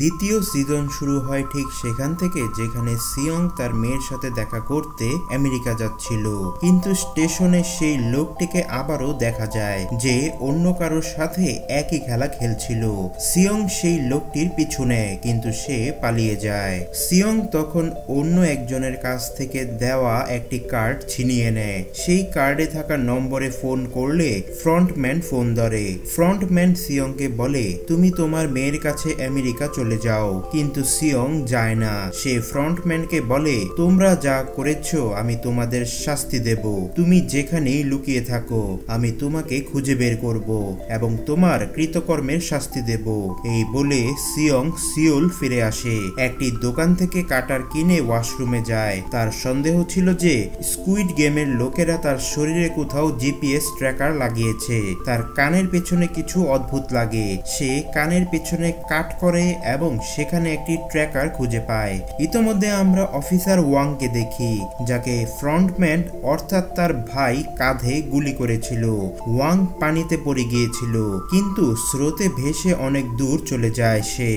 দ্বিতীয় সিজন শুরু হয় ঠিক সেখান থেকে যেখানে সিয়ং তার মেয়ের সাথে দেখা করতে আমেরিকা যাচ্ছিল, কিন্তু স্টেশনে সেই লোকটিকে আবারও দেখা যায় যে অন্য কারোর সাথে একই খেলা খেলছিল। সিয়ং সেই লোকটির পিছু নেয়, কিন্তু সে পালিয়ে যায়। সিয়ং তখন অন্য একজনের কাছ থেকে দেওয়া একটি কার্ড ছিনিয়ে নেয়। সেই কার্ডে থাকা নম্বরে ফোন করলে ফ্রন্টম্যান ফোন ধরে। ফ্রন্টম্যান সিয়ংকে বলে, তুমি তোমার মেয়ের কাছে আমেরিকা চলে যাও, কিন্তু সিয়ং যায় না। সে ফ্রন্টম্যানকে বলে, তোমরা যা করেছো আমি তোমাদের শাস্তি দেব, তুমি যেখানেই লুকিয়ে থাকো আমি তোমাকে খুঁজে বের করব এবং তোমার কৃতকর্মের শাস্তি দেব। এই বলে সিয়ং সিওল ফিরে আসে। একটি দোকান থেকে কাটার কিনে ওয়াশরুমে যায়। তার সন্দেহ ছিল যে স্কুইড গেমের লোকেরা তার শরীরে কোথাও জিপিএস ট্র্যাকার লাগিয়েছে। তার কানের পেছনে কিছু অদ্ভুত লাগে। সে কানের পেছনে কাট করে এবং সেখানে একটি ট্র্যাকার খুঁজে পায়। ইতোমধ্যে আমরা অফিসার ওয়াংকে দেখি, যাকে ফ্রন্টম্যান অর্থাৎ তার ভাই কাঁধে গুলি করেছিল। ওয়াং পানিতে পড়ে গিয়েছিল, কিন্তু স্রোতে ভেসে অনেক দূর চলে যায় সে।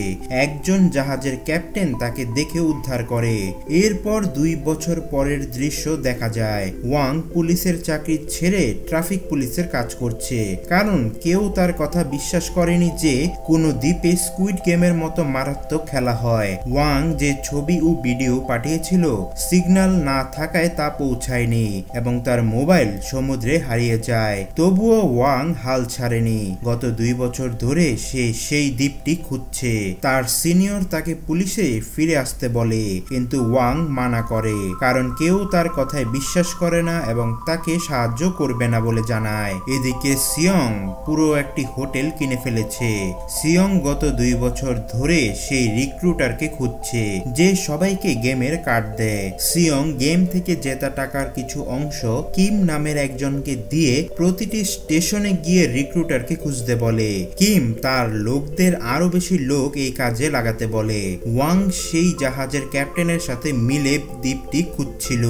একজন জাহাজের ক্যাপ্টেন তাকে দেখে উদ্ধার করে। এরপর 2 বছর পরের দৃশ্য দেখা যায়। ওয়াং পুলিশের চাকরি ছেড়ে ট্রাফিক পুলিশের কাজ করছে, কারণ কেউ তার কথা বিশ্বাস করেনি যে কোনো দ্বীপে স্কুইড গেমের মতো মারাত্মক খেলা হয়। ওয়াং যে ছবি ও ভিডিও পাঠিয়েছিল সিগন্যাল না থাকায় তা পৌঁছায়নি এবং তার মোবাইল সমুদ্রে হারিয়ে যায়। তবুও ওয়াং হাল ছাড়েনি। গত 2 বছর ধরে সে সেই দ্বীপটি খুঁজছে। তার সিনিয়র তাকে পুলিশে ফিরে আসতে বলে, কিন্তু ওয়াং মানা করে, কারণ কেউ তার কথায় বিশ্বাস করে না এবং তাকে সাহায্য করবে না বলে জানায়। এদিকে সিয়ং পুরো একটি হোটেল কিনে ফেলেছে। সিয়ং গত 2 বছর ধরে সেই রিক্রুটারকে খুঁজছে যে সবাইকে গেমের কার্ড দেয়। সিয়ং গেম থেকে জেতা টাকার কিছু অংশ কিম নামের একজনকে দিয়ে প্রতিটি স্টেশনে গিয়ে রিক্রুটারকে খুঁজতে বলে। কিম তার লোকদের আরো বেশি লোক এই কাজে লাগাতে বলে। ওয়াং সেই জাহাজের ক্যাপ্টেনের সাথে মিলে দ্বীপটি খুঁজছিল,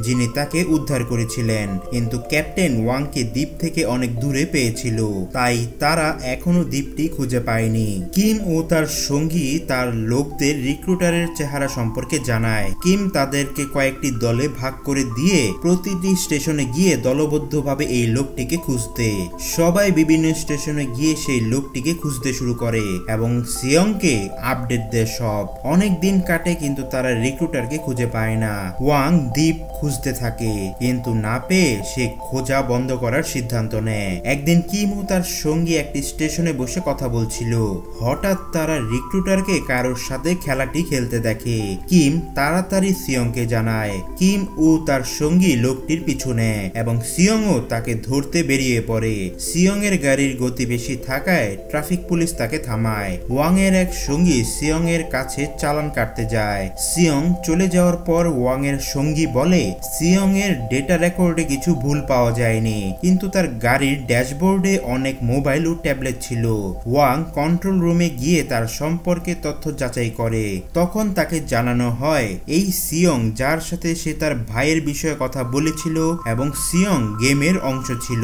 যিনি তাকে উদ্ধার করেছিলেন, কিন্তু ক্যাপ্টেন ওয়াংকে দ্বীপ থেকে অনেক দূরে পেয়েছিল, তাই তারা এখনো দ্বীপটি খুঁজে পায়নি। কিম ও তার সঙ্গী তার লোকদের রিক্রুটারের চেহারা সম্পর্কে জানায়। কিম তাদেরকে কয়েকটি দলে ভাগ করে দিয়ে প্রতিটি স্টেশনে গিয়ে দলবদ্ধভাবে এই লোকটিকে খুঁজতে। সবাই বিভিন্ন স্টেশনে গিয়ে সেই লোকটিকে খুঁজতে শুরু করে এবং সিয়ংকে আপডেট দেয় সব। অনেক দিন কাটে, কিন্তু তারা রিক্রুটারকে খুঁজে পায় না। ওয়াং দ্বীপ খুঁজতে থাকে, কিন্তু না পেয়ে সে খোঁজা বন্ধ করার সিদ্ধান্ত নেয়। একদিন কিম ও তার সঙ্গী একটি স্টেশনে বসে কথা বলছিল। হঠাৎ তারা রিক্রুটারকে কারোর সাথে খেলাটি খেলতে দেখে। কিম তাড়াতাড়ি সিয়ংকে জানায়। কিম ও তার সঙ্গী লোকটির পিছু নেয় এবং সিয়ংও তাকে ধরতে বেরিয়ে পড়ে। সিয়ং এর গাড়ির গতি বেশি থাকায় ট্রাফিক পুলিশ তাকে থামায়। ওয়াং এর এক সঙ্গী সিয়ং এর কাছে চালান কাটতে যায়। সিয়ং চলে যাওয়ার পর ওয়াং এর সঙ্গী বলে, সিয়ং এর ডেটা রেকর্ডে কিছু ভুল পাওয়া যায়নি, কিন্তু তার গাড়ির ড্যাশবোর্ডে অনেক মোবাইল ও ট্যাবলেট ছিল। ওয়াং কন্ট্রোল রুমে গিয়ে তার সম্পর্কে তথ্য যাচাই করে। তখন তাকে জানানো হয় এই সিয়ং যার সাথে সে তার ভাইয়ের বিষয়ে কথা বলেছিল এবং সিয়ং গেমের অংশ ছিল।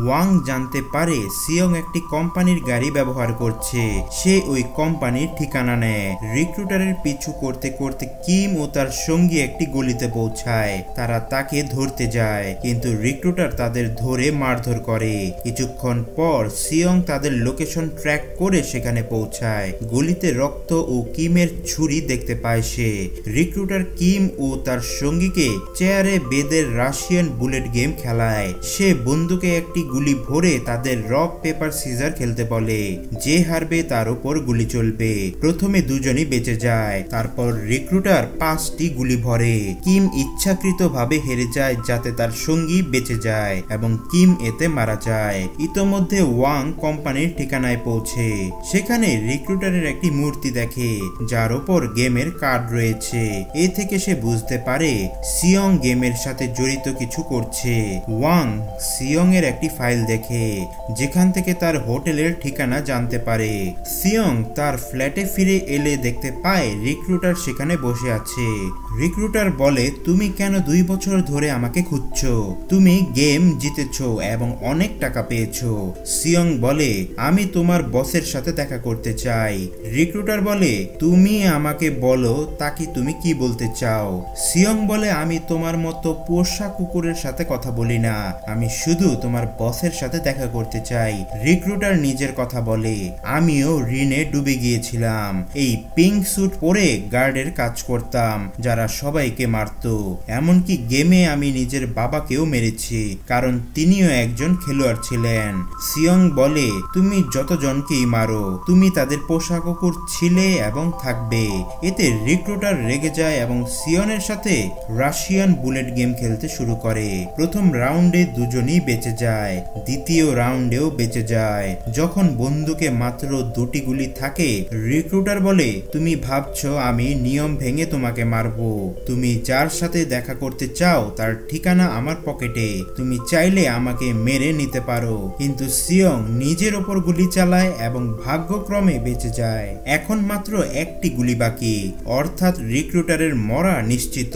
ওয়াং জানতে পারে সিয়ং একটি কোম্পানির গাড়ি ব্যবহার করছে। সে ওই কোম্পানির ঠিকানা নেয়। রিক্রুটারের পিছু করতে করতে কিম ও তার সঙ্গী একটি গলিতে পৌঁছায়। তারা তাকে ধরতে যায়, কিন্তু রিক্রুটার তাদের ধরে মারধর করে। কিছুক্ষণ পর সিয়ং তাদের লোকেশন ট্র্যাক করে সেখানে পৌঁছায়। গলিতে রক্ত ও কিমের ছুরি দেখতে পায় সে। রিক্রুটার কিম ও তার সঙ্গীকে চেয়ারে বেঁধে রাশিয়ান বুলেট গেম খেলায়। সে বন্দুকে একটি গুলি ভরে তাদের রক পেপার সিজার খেলতে বলে। যে হারবে তার উপর গুলি চলবে। প্রথমে দুজনই বেঁচে যায়, তারপর রিক্রুটার 5টি গুলি ভরে। কিম ইচ্ছাকৃতভাবে হেরে যায় যাতে তার সঙ্গী বেঁচে যায় এবং কিম এতে মারা যায়। ইতোমধ্যে ওয়াং কোম্পানির ঠিকানায় পৌঁছে সেখানে রিক্রুটারের একটি মূর্তি দেখে, যার উপর গেমের কার্ড রয়েছে। এ থেকে সে বুঝতে পারে সিয়ং গেমের সাথে জড়িত কিছু করছে। ওয়াং সিয়ং এর একটি ফাইল দেখে, যেখান থেকে তার হোটেলের ঠিকানা জানতে পারে। সিয়ং তার ফ্ল্যাটে ফিরে এলে দেখতে পায় রিক্রুটার সেখানে বসে আছে। রিক্রুটার বলে, তুমি কেন 2 বছর ধরে আমাকে খুঁজছো? তুমি গেম জিতেছো এবং অনেক টাকা পেয়েছো। সিয়ং বলে, আমি তোমার বসের সাথে দেখা করতে চাই। রিক্রুটার বলে, তুমি আমাকে বলো তাকে তুমি কি বলতে চাও। সিয়ং বলে, আমি তোমার মতো পোষা কুকুরের সাথে কথা বলি না, আমি শুধু তোমার বসের সাথে দেখা করতে চাই। রিক্রুটার নিজের কথা বলে, আমিও ঋণে ডুবে গিয়েছিলাম, এই পিঙ্ক স্যুট পরে গার্ডের কাজ করতাম যারা সবাইকে মারত, এমনকি গেমে আমি নিজের বাবাকেও মেরেছি কারণ তিনিও একজন খেলোয়াড় ছিলেন। সিয়ং বলে, তুমি যতজনকেই মারো তুমি তাদের পোষা কুকুর ছিলে এবং থাকবে। এতে রিক্রুটার রেগে যায় এবং সিয়নের সাথে রাশিয়ান বুলেট গেম খেলতে শুরু করে। প্রথম রাউন্ডে দুজনই বেঁচে যায়, দ্বিতীয় রাউন্ডেও বেঁচে যায়। যখন বন্দুকে মাত্র 2টি গুলি থাকে, রিক্রুটার বলে, তুমি ভাবছো আমি নিয়ম ভেঙে তোমাকে মারবো, তুমি যার সাথে দেখা করতে চাও তার ঠিকানা আমার পকেটে, তুমি চাইলে আমাকে মেরে নিতে পারো। কিন্তু সিয়ং নিজের ওপর গুলি চালায় এবং ভাগ্যক্রমে বেঁচে যায়। এখন মাত্র 1টি গুলি বাকি, অর্থাৎ রিক্রুটারের মরা নিশ্চিত।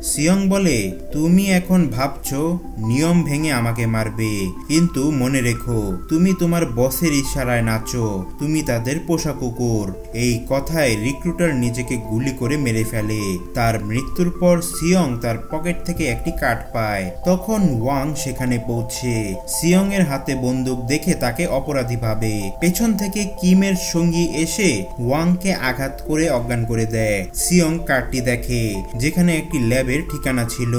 সিয়ং বলে, তুমি এখন ভাবছো নিয়ম ভেঙে আমাকে মারবে, কিন্তু মনে রেখো তুমি তোমার বসের ইশারায় নাচো, তুমি তাদের পোষা কুকুর। এই কথায় রিক্রুটার নিজেকে গুলি করে মেরে ফেলে। তার মৃত্যুর পর সিয়ং তার পকেট থেকে একটি কার্ড পায়। তখন ওয়াং সেখানে পৌঁছে সিয়ং এর হাতে বন্দুক দেখে তাকে অপরাধী ভাবে। পেছন থেকে কিমের সঙ্গী এসে ওয়াংকে আঘাত করে অজ্ঞান করে দেয়। সিয়ং কার্ডটি দেখে যেখানে একটি ল্যাবের ঠিকানা ছিল।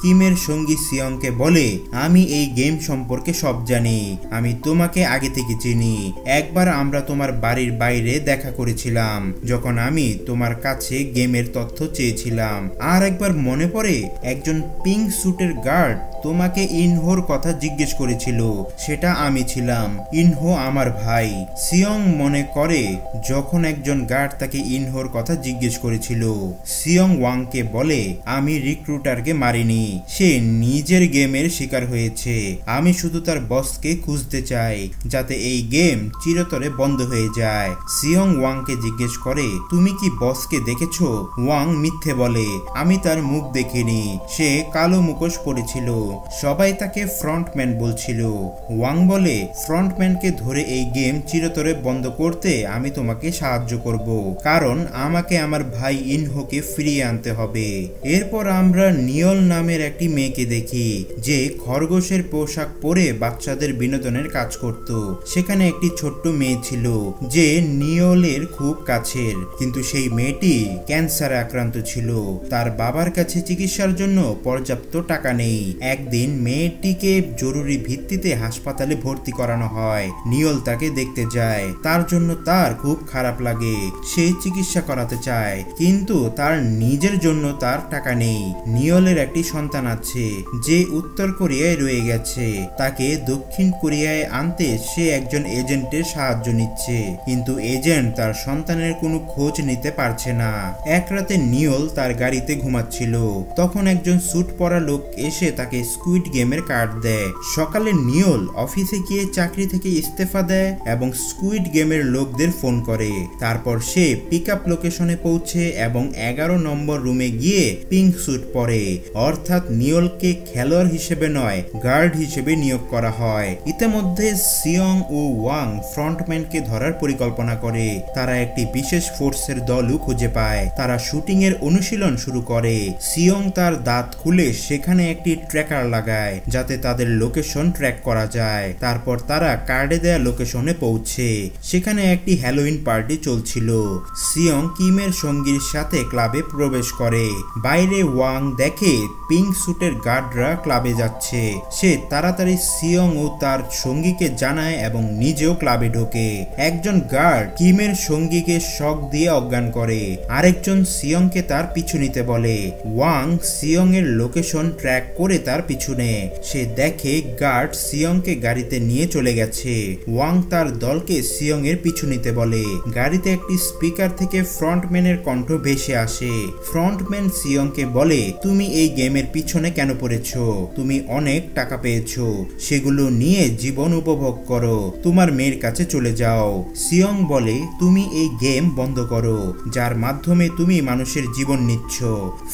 কিমের সঙ্গী সিয়ংকে বলে, আমি এই গেম সম্পর্কে সব জানি, আমি তোমাকে আগে থেকে চিনি, একবার আমরা তোমার বাড়ির বাইরে দেখা করেছিলাম যখন আমি তোমার কাছে গেমের তথ্য চেয়েছিলাম। আর একবার মনে পড়ে একজন পিঙ্ক স্যুটের গার্ড তোমাকে ইনহোর কথা জিজ্ঞেস করেছিল, সেটা আমি ছিলাম, ইনহো আমার ভাই। সিয়ং মনে করে যখন একজন গার্ড তাকে ইনহোর কথা জিজ্ঞেস করেছিল। সিয়ং ওয়াংকে বলে, আমি রিক্রুটারকে মারিনি, সে নিজের গেমের শিকার হয়েছে, আমি শুধু তার বসকে খুঁজতে চাই যাতে এই গেম চিরতরে বন্ধ হয়ে যায়। সিয়ং ওয়াংকে জিজ্ঞেস করে, তুমি কি বসকে দেখেছো? ওয়াং মিথ্যে বলে, আমি তার মুখ দেখিনি, সে কালো মুখোশ পরেছিল, সবাই তাকে ফ্রন্টম্যান বলছিল। ওয়াং বলে, ফ্রন্টম্যানকে ধরে এই গেম চিরতরে বন্ধ করতে আমি তোমাকে সাহায্য করব, কারণ আমাকে আমার ভাই ইনহোকে ফিরিয়ে আনতে হবে। এরপর আমরা নিয়ল নামের একটি মেয়েকে দেখি যে খরগোশের পোশাক পরে বাচ্চাদের বিনোদনের কাজ করত। সেখানে একটি ছোট্ট মেয়ে ছিল যে নিয়লের খুব কাছের, কিন্তু সেই মেয়েটি ক্যান্সারে আক্রান্ত ছিল। তার বাবার কাছে চিকিৎসার জন্য পর্যাপ্ত টাকা নেই। একদিন মেয়েটিকে জরুরি ভিত্তিতে হাসপাতালে ভর্তি করানো হয়। নিয়ল তাকে দেখতে যায়, তার জন্য তার খুব খারাপ লাগে, সে চিকিৎসা করাতে চায়, কিন্তু তার নিজের জন্য তার টাকা নেই। নিয়লের একটি সন্তান আছে যে উত্তর কোরিয়ায় রয়ে গেছে, তাকে দক্ষিণ কোরিয়ায় আনতে সে একজন এজেন্টের সাহায্য নিচ্ছে, কিন্তু এজেন্ট তার সন্তানের কোনো খোঁজ নিতে পারছে না। এক রাতে নিয়ল তার গাড়িতে ঘুমাচ্ছিল, তখন একজন স্যুট পরা লোক এসে তাকে স্কুইড গেমের কার্ড দেয়। সকালে নিয়ল অফিসে গিয়ে চাকরি থেকে ইস্তফা দেয় এবং স্কুইড গেমের লোকদের ফোন করে। তারপর সে পিকআপ লোকেশনে পৌঁছে এবং 11 নম্বর রুমে গিয়ে পিঙ্ক স্যুট পরে, অর্থাৎ নিয়লকে খেলোয়াড় হিসেবে নয় গার্ড হিসেবে নিয়োগ করা হয়। ইতিমধ্যে সিয়ং ও ওয়াং ফ্রন্টম্যানকে ধরার পরিকল্পনা করে। তারা একটি বিশেষ ফোর্সের দলও খুঁজে পায়। তারা শুটিং এর অনুশীলন শুরু করে। সিয়ং তার দাঁত খুলে সেখানে একটি ট্র্যাকার লাগায় যাতে তাদের লোকেশন ট্র্যাক করা যায়। তারপর তারা কার্ডে দেয়া লোকেশনে পৌঁছে। সেখানে একটি হ্যালোইন পার্টি চলছিল। সিয়ং কিমের সঙ্গীর সাথে ক্লাবে প্রবেশ করে। বাইরে ওয়াং দেখে পিঙ্ক স্যুটের গার্ডরা ক্লাবে যাচ্ছে। সে তাড়াতাড়ি সিয়ং ও তার সঙ্গীকে জানায় এবং নিজেও ক্লাবে ঢোকে। একজন গার্ড কিমের সঙ্গীকে শক দিয়ে অজ্ঞান করে, আরেকজন সিয়ংকে তার পিছু নিতে বলে। ওয়াং সিয়ং এর লোকেশন ট্র্যাক করে তার পিছনে। সে দেখে গার্ড সিয়ংকে গাড়িতে নিয়ে চলে গেছে। ওয়াং তার দলকে সিয়ং এর পিছু নিতে বলে। গাড়িতে একটি স্পিকার থেকে ফ্রন্টম্যানের কণ্ঠ ভেসে আসে। ফ্রন্টম্যান সিয়ংকে বলে, তুমি এই গেমের পিছনে কেন পড়েছো? তুমি অনেক টাকা পেয়েছো, সেগুলো নিয়ে জীবন উপভোগ করো, তোমার মেয়ের কাছে চলে যাও। সিয়ং বলে, তুমি এই গেম বন্ধ করো যার মাধ্যমে তুমি মানুষের জীবন নিচ্ছ।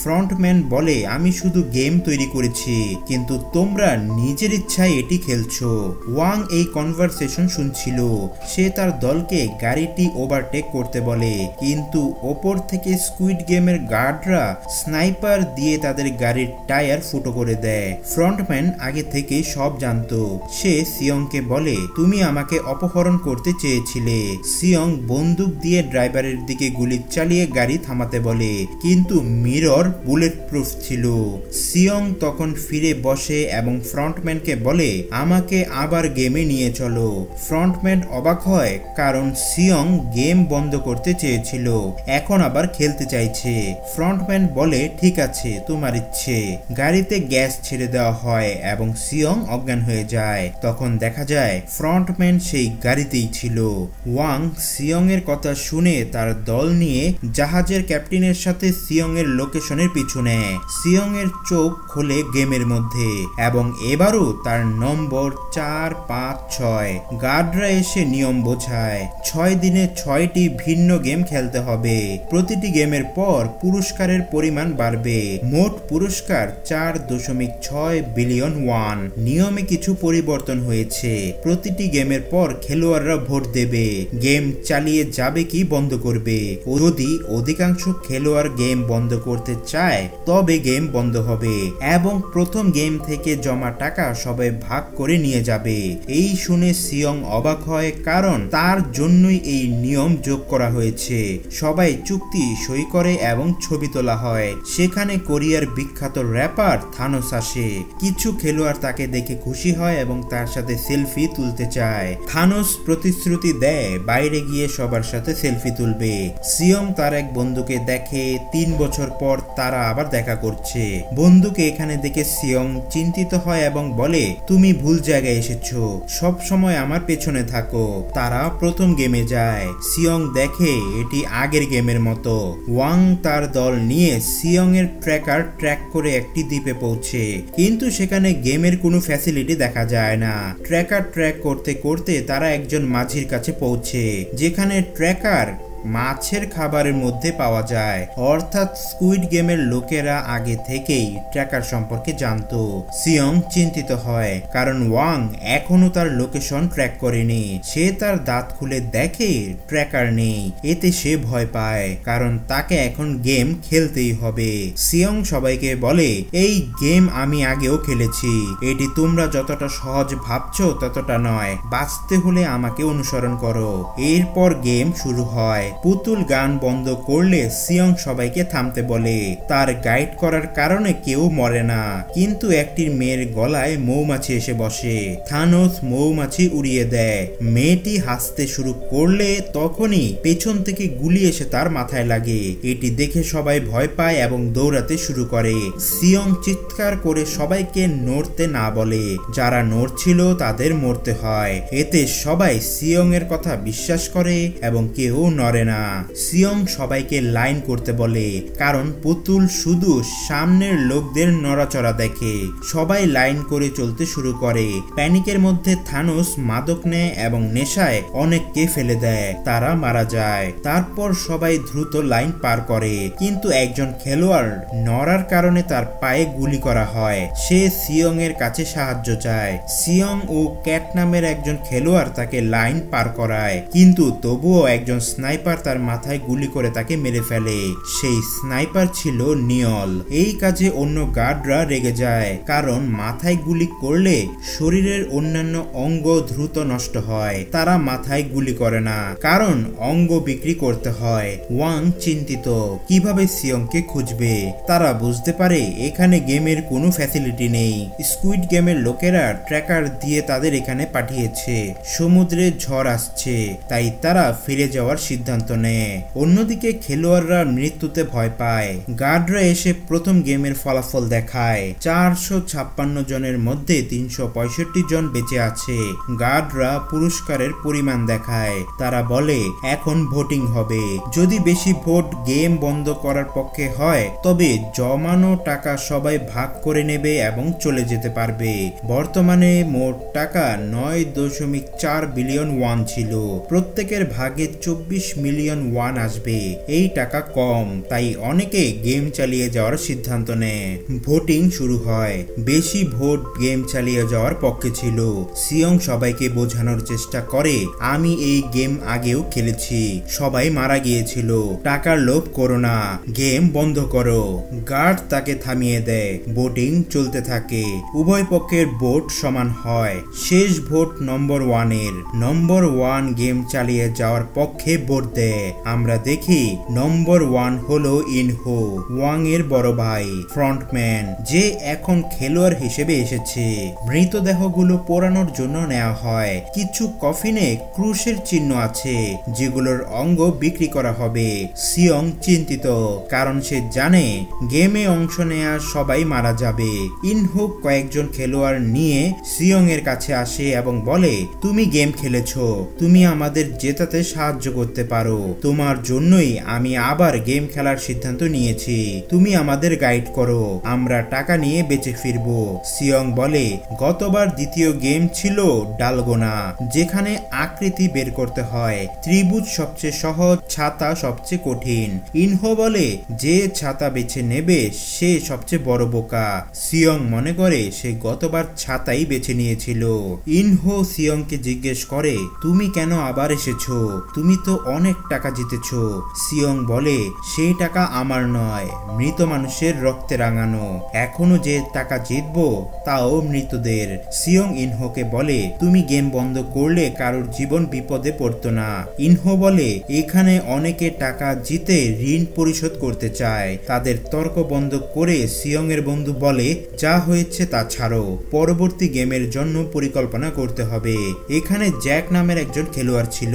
ফ্রন্টম্যান বলে, আমি শুধু গেম তৈরি করেছি, কিন্তু তোমরা নিজের ইচ্ছায় এটি খেলছো। ওয়াং এই কনভারসেশন শুনছিল। সে তার দলকে গাড়িটি ওভারটেক করতে বলে, কিন্তু ওপর থেকে স্কুইড গেমের গার্ডরা স্নাইপার দিয়ে তাদের গাড়ির টায়ার ফুটো করে দেয়। ফ্রন্টম্যান আগে থেকেই সব জানতো। সে সিয়ংকে বলে, তুমি আমাকে অপহরণ করতে চেয়েছিলে। সিয়ং বন্দুক দিয়ে ড্রাইভারের দিকে গুলি চালিয়ে গাড়ি থামাতে বলে, কিন্তু মিরর বুলেট প্রুফ ছিল। সিয়ং তখন ফিরে বসে এবং ফ্রন্টম্যানকে বলে, আমাকে আবার গেমে নিয়ে চলো। ফ্রন্টম্যান অবাক হয়, কারণ সিয়ং গেম বন্ধ করতে চেয়েছিল, এখন আবার খেলতে চাইছে। ফ্রন্টম্যান বলে, ঠিক আছে, তোমার ইচ্ছে। গাড়িতে গ্যাস ছেড়ে দেওয়া হয় এবং সিয়ং অজ্ঞান হয়ে যায়। তখন দেখা যায় ফ্রন্টম্যান সেই গাড়িতেই ছিল। ওয়াং সিয়ং এর কথা শুনে তার দল নিয়ে জাহাজের ক্যাপ্টেনের সাথে সিয়ং এর লোকেশনের পিছু নেয়। সিয়ং এর চোখ খোলে গেমের মধ্যে এবং এবারও তার নম্বর 4, 5, 6। গার্ডরা এসে নিয়ম বোঝায়, 6 দিনে 6টি ভিন্ন গেম খেলতে হবে। প্রতিটি গেমের পর পুরস্কারের পরিমাণ বাড়বে। মোট পুরস্কার 4.6 বিলিয়ন ওয়ান। নিয়মে কিছু পরিবর্তন হয়েছে। প্রতিটি গেমের পর খেলোয়াড়রা ভোট দেবে গেম চালিয়ে যাবে কি বন্ধ করবে। যদি অধিকাংশ খেলোয়াড় গেম বন্ধ করতে চায় তবে গেম বন্ধ হবে এবং প্রথম গেম থেকে জমা টাকা সবাই ভাগ করে নিয়ে যাবে। এই শুনে সিয়ং অবাক হয়, কারণ তার জন্যই এই নিয়ম যোগ করা হয়েছে। সবাই চুক্তি সই করে এবং ছবি তোলা হয়। সেখানে কোরিয়ার বিখ্যাত র্যাপার থানোস আসে। কিছু খেলোয়াড় তাকে দেখে খুশি হয় এবং তার সাথে সেলফি তুলতে চায়। থানোস প্রতিশ্রুতি দেয় বাইরে গিয়ে সবার সাথে সেলফি তুলবে। সিয়ং তার এক বন্ধুকে দেখে। 3 বছর পর তারা আবার দেখা করছে। বন্ধুকে এখানে দেখে সিয়ং চিন্তিত হয় এবং বলে, তুমি ভুল জায়গায় এসেছো, সব সময় আমার পেছনে থাকো। তারা প্রথম গেমে যায়। সিয়ং দেখে এটি আগের গেমের মতো। ওয়াং তার দল নিয়ে সিয়ং এর ট্র্যাকার ট্র্যাক করে একটি দ্বীপে পৌঁছে, কিন্তু সেখানে গেমের কোনো ফ্যাসিলিটি দেখা যায় না। ট্র্যাকার ট্র্যাক করতে করতে তারা একজন মাঝির কাছে পৌঁছে, যেখানে ট্র্যাকার মাছের খাবারের মধ্যে পাওয়া যায়। অর্থাৎ স্কুইড গেমের লোকেরা আগে থেকেই ট্র্যাকার সম্পর্কে জানতো। সিয়ং চিন্তিত হয়, কারণ ওয়াং এখনো তার লোকেশন ট্র্যাক করেনি। সে তার দাঁত খুলে দেখে ট্র্যাকার নেই। এতে সে ভয় পায়, কারণ তাকে এখন গেম খেলতেই হবে। সিয়ং সবাইকে বলে, এই গেম আমি আগেও খেলেছি। এটি তোমরা যতটা সহজ ভাবছো ততটা নয়। বাঁচতে হলে আমাকে অনুসরণ করো। এরপর গেম শুরু হয়। পুতুল গান বন্ধ করলে সিয়ং সবাইকে থামতে বলে। তার গাইড করার কারণে কেউ মরে না, কিন্তু একটি মেয়ের গলায় মৌমাছি এসে বসে। থানোস মৌমাছি উড়িয়ে দেয়। মেয়েটি হাসতে শুরু করলে তখনই পেছন থেকে গুলি এসে তার মাথায় লাগে। এটি দেখে সবাই ভয় পায় এবং দৌড়াতে শুরু করে। সিয়ং চিৎকার করে সবাইকে নড়তে না বলে। যারা নড়ছিল তাদের মরতে হয়। এতে সবাই সিয়ং এর কথা বিশ্বাস করে এবং কেউ নড়ে না। সিয়ং সবাইকে লাইন করতে বলে, কারণ পুতুল শুধু সামনের লোকদের নড়াচড়া দেখে। সবাই লাইন করে চলতে শুরু করে। প্যানিকের মধ্যে থানোস মাদক নেয় এবং নেশায় অনেককে ফেলে দেয়। তারা মারা যায়। তারপর সবাই দ্রুত লাইন পার করে, কিন্তু একজন খেলোয়াড় নড়ার কারণে তার পায়ে গুলি করা হয়। সে সিয়ং এর কাছে সাহায্য চায়। সিয়ং ও ক্যাট নামের একজন খেলোয়াড় তাকে লাইন পার করায়, কিন্তু তবুও একজন স্নাইপার তার মাথায় গুলি করে তাকে মেরে ফেলে। সেই স্নাইপার ছিল নিয়ল। এই কাজে অন্য গার্ডরা রেগে যায়, কারণ মাথায় গুলি করলে শরীরের অন্যান্য অঙ্গ দ্রুত নষ্ট হয়। তারা মাথায় গুলি করে না, কারণ অঙ্গ বিক্রি করতে হয়। ওয়াং চিন্তিত, কিভাবে সিয়ংকে খুঁজবে। তারা বুঝতে পারে এখানে গেমের কোনো ফ্যাসিলিটি নেই। স্কুইড গেমের লোকেরা ট্র্যাকার দিয়ে তাদের এখানে পাঠিয়েছে। সমুদ্রে ঝড় আসছে, তাই তারা ফিরে যাওয়ার সিদ্ধান্ত নেয়। অন্যদিকে খেলোয়াড়রা মৃত্যুতে ভয় পায়। গার্ডরা এসে প্রথম গেমের ফলাফল দেখায়। 456 জনের মধ্যে 365 জন বেঁচে আছে। গার্ডরা পুরস্কারের পরিমাণ দেখায়। তারা বলে, এখন ভোটিং হবে। যদি বেশি ভোট গেম বন্ধ করার পক্ষে হয় তবে জমানো টাকা সবাই ভাগ করে নেবে এবং চলে যেতে পারবে। বর্তমানে মোট টাকা 9.4 বিলিয়ন ওয়ান ছিল। প্রত্যেকের ভাগে 24 মিলিয়ন ওয়ান আসবে। এই টাকা কম, তাই অনেকে গেম চালিয়ে যাওয়ার সিদ্ধান্ত নেয়। ভোটিং শুরু হয়। বেশি ভোট গেম চালিয়ে যাওয়ার পক্ষে ছিল। সিয়ং সবাইকে বোঝানোর চেষ্টা করে, আমি এই গেম আগেও খেলেছি, সবাই মারা গিয়েছিল, টাকার লোভ করো না, গেম বন্ধ করো। গার্ড তাকে থামিয়ে দেয়। ভোটিং চলতে থাকে। উভয় পক্ষের ভোট সমান হয়। শেষ ভোট নম্বর ওয়ানের। নম্বর ওয়ান গেম চালিয়ে যাওয়ার পক্ষে ভোট দেয়। আমরা দেখি নম্বর ওয়ান হলো ইনহো, ওয়াং এর বড় ভাই, ফ্রন্টম্যান, যে এখন খেলোয়াড় হিসেবে এসেছে। মৃতদেহগুলো পোড়ানোর জন্য নেওয়া হয়। কিছু কফিনে ক্রুশের চিহ্ন আছে, যেগুলোর অঙ্গ বিক্রি করা হবে। সিয়ং চিন্তিত, কারণ সে জানে গেমে অংশ নেয়া সবাই মারা যাবে। ইনহো কয়েকজন খেলোয়াড় নিয়ে সিয়ং এর কাছে আসে এবং বলে, তুমি গেম খেলেছো, তুমি আমাদের জেতাতে সাহায্য করতে পারো, তোমার জন্যই আমি আবার গেম খেলার সিদ্ধান্ত নিয়েছি, তুমি আমাদের গাইড করো, আমরা টাকা নিয়ে বেঁচে ফিরবো। সিয়ং বলে, গতবার দ্বিতীয় গেম ছিল ডালগোনা, যেখানে আকৃতি বের করতে হয়, ত্রিভুজ সবচেয়ে সহজ, ছাতা সবচেয়ে কঠিন। ইনহো বলে, যে ছাতা বেছে নেবে সে সবচেয়ে বড় বোকা। সিয়ং মনে করে সে গতবার ছাতাই বেছে নিয়েছিল। ইনহো সিয়ংকে জিজ্ঞেস করে, তুমি কেন আবার এসেছো, তুমি তো অনেক টাকা জিতেছো। সিয়ং বলে, সেই টাকা আমার নয়, মৃত মানুষের রক্তে রাঙানো, এখনো যে টাকা জিতবো তাও মৃতদের। সিয়ং ইনহোকে বলে, তুমি গেম বন্ধ করলে কারোর জীবন বিপদে পড়তো না। ইনহো বলে, এখানে অনেকে টাকা জিতে ঋণ পরিশোধ করতে চায়। তাদের তর্ক বন্ধ করে সিয়ং এর বন্ধু বলে, যা হয়েছে তা ছাড়ো, পরবর্তী গেমের জন্য পরিকল্পনা করতে হবে। এখানে জ্যাক নামের একজন খেলোয়াড় ছিল,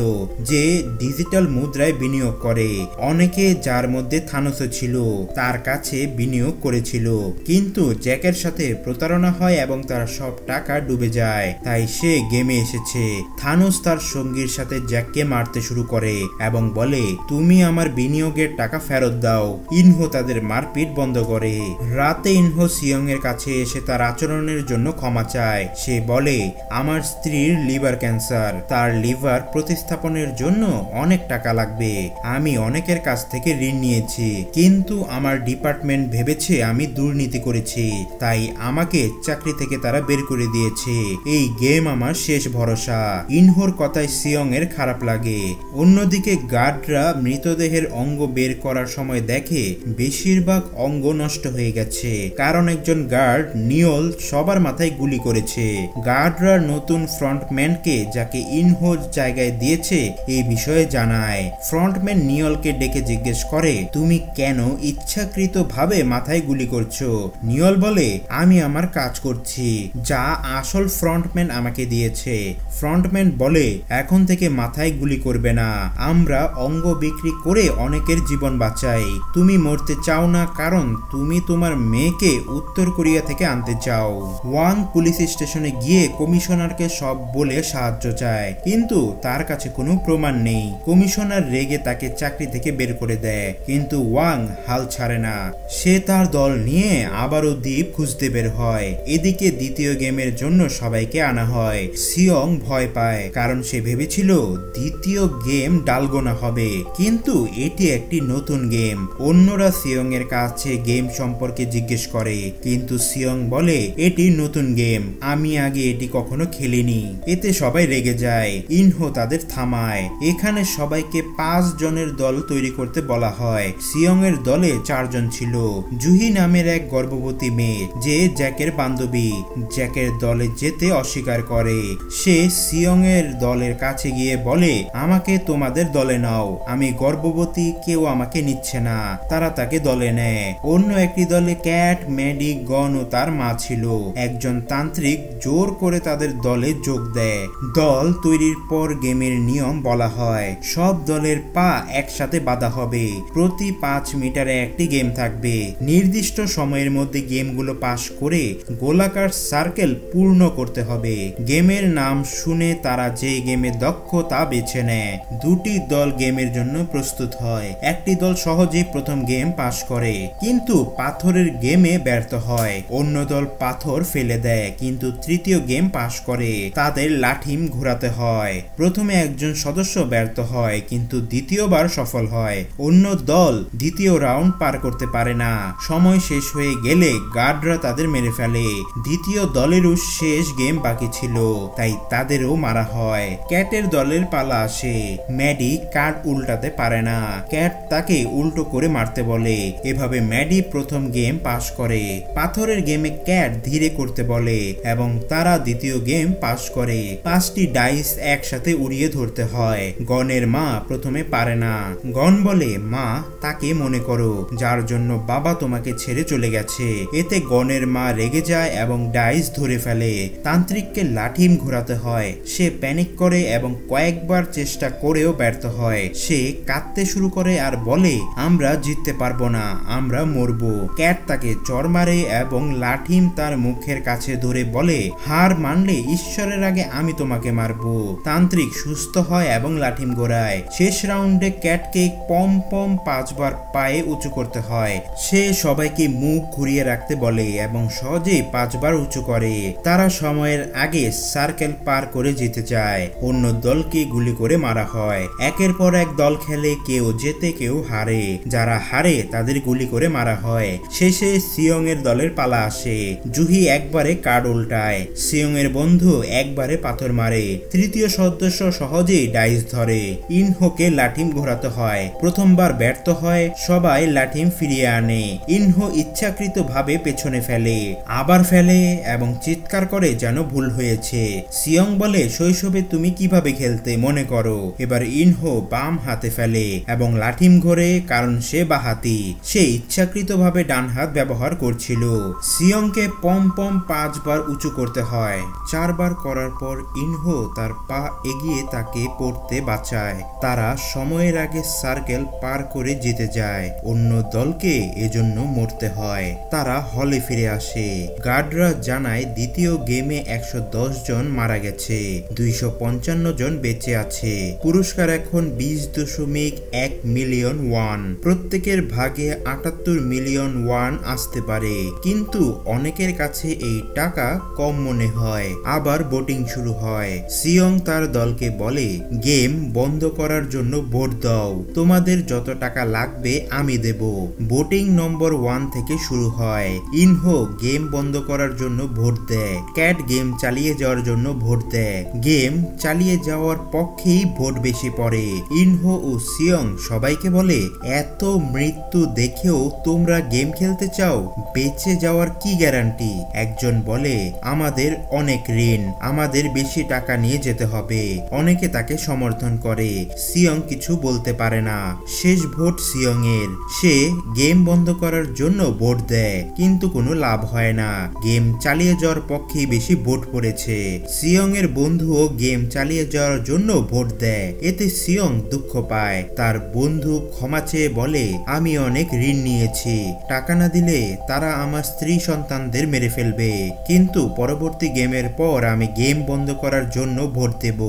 যে ডিজিটাল মুদ্রায় বিনিয়োগ করে। অনেকে, যার মধ্যে থানোসও ছিল, তার কাছে বিনিয়োগ করেছিল, কিন্তু জ্যাকের সাথে প্রতারণা হয় এবং তার সব টাকা ডুবে যায়। তাই সে গেমে এসেছে। থানোস তার সঙ্গীর সাথে জ্যাককে মারতে শুরু করে এবং বলে, তুমি আমার বিনিয়োগের টাকা ফেরত দাও। ইনহো তাদের মারপিট বন্ধ করে। রাতে ইনহো সিয়ং এর কাছে এসে তার আচরণের জন্য ক্ষমা চায়। সে বলে, আমার স্ত্রীর লিভার ক্যান্সার, তার লিভার প্রতিস্থাপনের জন্য অনেক টাকা লাগবে। আমি অনেকের কাছ থেকে ঋণ নিয়েছি, কিন্তু আমার ডিপার্টমেন্ট ভেবেছে আমি দুর্নীতি করেছি, তাই আমাকে চাকরি থেকে তারা বের করে দিয়েছে। এই গেম আমার শেষ ভরসা। ইনহোর কথায় সিয়ং এর খারাপ লাগে। অন্যদিকে গার্ডরা মৃতদেহের অঙ্গ বের করার সময় দেখে বেশিরভাগ অঙ্গ নষ্ট হয়ে গেছে, কারণ একজন গার্ড নিওল সবার মাথায় গুলি করেছে। গার্ডরা নতুন ফ্রন্টম্যানকে, যাকে ইনহো জায়গায় দিয়েছে, এই বিষয়ে জানায়। ফ্রন্টম্যান নিওলকে ডেকে জিজ্ঞেস করে, তুমি কেন ইচ্ছাকৃতভাবে মাথায় গুলি করছো? নিওল বলে, আমি আমার কাজ করছি, যা আসল ফ্রন্টম্যান আমাকে দিয়েছে। ফ্রন্টম্যান বলে, এখন থেকে মাথায় গুলি করবে না, আমরা অঙ্গ বিক্রি করে অনেকের জীবন বাঁচাই। তুমি মরতে চাও না কারণ তুমি তোমার মেয়েকে উত্তর কোরিয়া থেকে আনতে চাও। ওয়াং পুলিশ স্টেশনে গিয়ে কমিশনারকে সব বলে সাহায্য চায়, কিন্তু তার কাছে কোনো প্রমাণ নেই। কমিশনার রেগে তাকে চাকরি থেকে বের করে দেয়, কিন্তু ওয়াং হাল ছাড়ে না। সে তার দল নিয়ে আবারও দ্বীপ খুঁজতে বের হয়। এদিকে দ্বিতীয় গেমের জন্য সবাইকে আনা হয়। সিয়ং ভয় পায়, কারণ সে ভেবেছিল দ্বিতীয় গেম ডালগোনা হবে, কিন্তু এটি একটি নতুন গেম। অন্যরা সিয়ং এর কাছে গেম সম্পর্কে জিজ্ঞেস করে, কিন্তু সিয়ং বলে, এটি নতুন গেম, আমি আগে এটি কখনো খেলিনি। এতে সবাই রেগে যায়। ইনহো তাদের থামায়। এখানে সবাইকে 5 জনের দল তৈরি করতে বলা হয়। সিয়ং এর দলে 4 জন ছিল। জুহি নামের এক গর্ভবতী মেয়ে, যে জ্যাকের বান্ধবী, জ্যাকের দলে যেতে অস্বীকার করে। সে সিয়ং এর দলের কাছে গিয়ে বলে, আমাকে তোমাদের দলে নাও, আমি গর্ভবতী, কেউ আমাকে নিচ্ছে না। তারা তাকে দলে নেয়। অন্য একটি দলে ক্যাট, ম্যাডি, গন ও তার মা ছিল। একজন তান্ত্রিক জোর করে তাদের দলে যোগ দেয়। দল তৈরির পর গেমের নিয়ম বলা হয়। সব দলের পা একসাথে বাঁধা হবে। প্রতি 5 মিটারে একটি গেম থাকবে। নির্দিষ্ট সময়ের মধ্যে গেমগুলো পাস করে গোলাকার সার্কেল পূর্ণ করতে হবে। গেমের নাম শুনে তারা যে গেমে দক্ষ তা বেছে নেয়। 2টি দল গেমের জন্য প্রস্তুত হয়। একটি দল সহজেই প্রথম গেম পাস করে, কিন্তু পাথরের গেমে ব্যর্থ হয়। অন্য দল পাথর ফেলে দেয়, কিন্তু তৃতীয় গেম পাস করে। তাদের লাঠিম ঘোরাতে হয়। প্রথমে একজন সদস্য ব্যর্থ হয়, কিন্তু দ্বিতীয়বার সফল হয়। অন্য দল দ্বিতীয় রাউন্ড পার করতে পারে না। সময় শেষ হয়ে গেলে গার্ডরা তাদের মেরে ফেলে। দ্বিতীয় দলেরও শেষ গেম বাকি ছিল, তাই তাদেরও মারা হয়। ক্যাটের দলের পালা আসে। ম্যাডি কার্ড উল্টাতে পারে না। ক্যাট তাকে উল্টো করে মারতে বলে। এভাবে ম্যাডি প্রথম গেম পাস করে। পাথরের গেমে ক্যাট ধীরে করতে বলে এবং তারা দ্বিতীয় গেম পাস করে। 5টি ডাইস একসাথে উড়িয়ে ধরতে হয়। গনের মা প্রথমে পারে না। গন বলে, মা তাকে মনে করো যার জন্য বাবা তোমাকে ছেড়ে চলে গেছে। এতে গনের মা রেগে যায় এবং ডাইস ধরে ফেলে। তান্ত্রিককে লাঠিম ঘোরাতে হয়। সে প্যানিক করে এবং কয়েকবার চেষ্টা করেও ব্যর্থ হয়। সে কাঁদতে শুরু করে আর বলে, আমরা জিততে পারবো না, আমরা মরবো। ক্যাট তাকে চড় মারে এবং লাঠিম তার মুখের কাছে ধরে বলে, হার মানলে ঈশ্বরের আগে আমি তোমাকে মারবো। তান্ত্রিক সুস্থ হয় এবং লাঠিম ঘোরায়। শেষ রাউন্ডে ক্যাটকে পম পম 5 বার পায়ে উঁচু করতে হয়। সে সবাইকে মুখ ঘুরিয়ে রাখতে বলে এবং সহজেই 5 বার উঁচু করে। তারা সময়ের আগে সার্কেল পার করে জিতে যায়। অন্য দলকে গুলি করে মারা হয়। একের পর এক দল খেলে, কেউ জেতে কেউ হারে। যারা হারে তাদের গুলি করে মারা হয়। শেষে সিয়ং এর দলের পালা আসে। জুহি একবারে কার্ড উল্টায়। সিয়ং এর বন্ধু একবারে পাথর মারে। তৃতীয় সদস্য সহজেই ডাইস ধরে। ইনহোকে লাঠিম ঘোরাতে হয়। প্রথমবার ব্যর্থ হয়। সবাই লাঠিম ফিরিয়ে আনে। ইনহো ইচ্ছাকৃতভাবে পেছনে ফেলে, আবার ফেলে এবং চিৎকার করে যেন ভুল হয়েছে। সিয়ং বলে, শৈশবে তুমি কিভাবে খেলতে মনে করো। এবার ইনহো বাম হাতে ফেলে এবং লাঠিম ঘোরে, কারণ সে বাহাতি। সে ইচ্ছাকৃতভাবে ডান হাত ব্যবহার করছিল। সিয়ংকে পম পম 5 বার উঁচু করতে হয়। 4 বার করার পর ইনহো তার পা এগিয়ে তাকে পড়তে বাঁচায়। তারা সময়ের আগে সার্কেল পার করে জিতে যায়। অন্য দলকে এজন্য মরতে হয়। তারা হলে ফিরে আসে। গার্ডরা জানায় দ্বিতীয় গেমে 110 জন মারা গেছে, 255 জন বেঁচে আছে। পুরস্কার এখন 20.1 মিলিয়ন ওয়ান। প্রত্যেকের ভাগে 78 মিলিয়ন ওয়ান আসতে পারে, কিন্তু অনেকের কাছে এই টাকা কম মনে হয়। আবার ভোটিং শুরু হয়। সিয়ং তার দলকে বলে, গেম বন্ধ করার জন্য ভোট দাও। তোমাদের যত টাকা লাগবে আমি দেব। ভোটিং নম্বর 1 থেকে শুরু হয়। ইনহো গেম বন্ধ করার জন্য ভোট দেয়। ক্যাট গেম চালিয়ে যাওয়ার জন্য ভোট দেয়। গেম চালিয়ে যাওয়ার পক্ষেই ভোট বেশি পড়ে। ইনহো ও সিয়ং সবাইকে বলে, এত মৃত্যু দেখেও তোমরা গেম খেলতে চাও? বেঁচে যাওয়ার কি গ্যারান্টি? একজন বলে, আমাদের অনেক ঋণ, আমাদের বেশি টাকা নিয়ে যেতে হবে। অনেকে তাকে সমর্থন করে। সিয়ং কিছু বলতে পারে না। শেষ ভোট সিয়ং এর। সে গেম বন্ধ করার জন্য ভোট দেয়, কিন্তু কোনো লাভ হয় না। গেম চালিয়ে যাওয়ার পক্ষেই বেশি ভোট পড়েছে। সিয়ং এর বন্ধুও গেম চালিয়ে যাওয়ার জন্য ভোট দেয়। এতে সিয়ং দুঃখ পায়। তার বন্ধু ক্ষমা চেয়ে বলে, আমি অনেক ঋণ নিয়েছি, টাকা না দিলে তারা আমার স্ত্রী সন্তানদের মেরে ফেলবে, কিন্তু পরবর্তী গেমের পর আমি গেম বন্ধ করার জন্য ভোট দেব।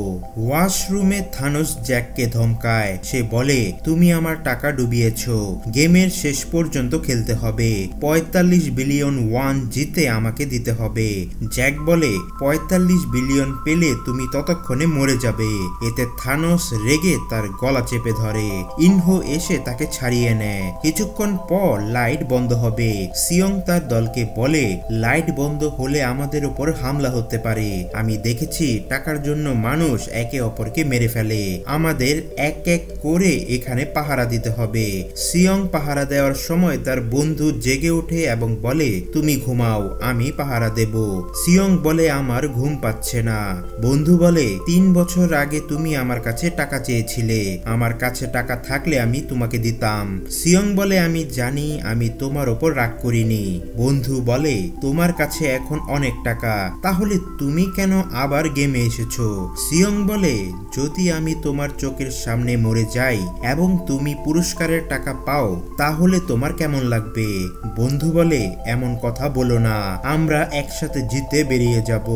ওয়াশরুমে থানোস জ্যাককে ধমকায়। সে বলে, তুমি আমার টাকা ডুবিয়েছ, গেমের শেষ পর্যন্ত খেলতে হবে। 45 বিলিয়ন ওয়ান জিতে আমাকে দিতে হবে। জ্যাক বলে, 45 বিলিয়ন পেলে তুমি ততক্ষণে মরে যাবে। এতে থানোস রেগে তার গলা চেপে ধরে। ইনহো এসে তাকে ছাড়িয়ে নেয়। কিছুক্ষণ পর লাইট বন্ধ হবে। সিয়ং তার দলকে বলে, লাইট বন্ধ হলে আমাদের উপর হামলা হতে পারে। আমি দেখেছি টাকার জন্য মানুষ একে অপরকে মেরে ফেলে। আমাদের এক এক করে এখানে পাহারা দিতে হবে। সিয়ং পাহারা দেওয়ার সময় তার বন্ধু জেগে ওঠে এবং বলে, তুমি ঘুমাও, আমি পাহারা দেব। সিয়ং বলে, আমার ঘুম পাচ্ছে না। বন্ধু বলে, 3 বছর আগে তুমি আমার কাছে টাকা চেয়েছিলে, আমার কাছে টাকা থাকলে আমি তোমাকে দিতাম। সিয়ং বলে, আমি জানি, আমি তোমার ওপর রাগ করিনি। বন্ধু বলে, তোমার কাছে এখন অনেক টাকা, তাহলে তুমি কেন আবার গেমে এসেছো? সিয়ং বলে, যদি আমি তোমার চোখের সামনে মরে যাই এবং তুমি পুরস্কারের টাকা পাও, তাহলে তোমার কেমন লাগবে? বন্ধু বলে, এমন কথা বলো না, আমরা একসাথে জিতে বেরিয়ে যাব।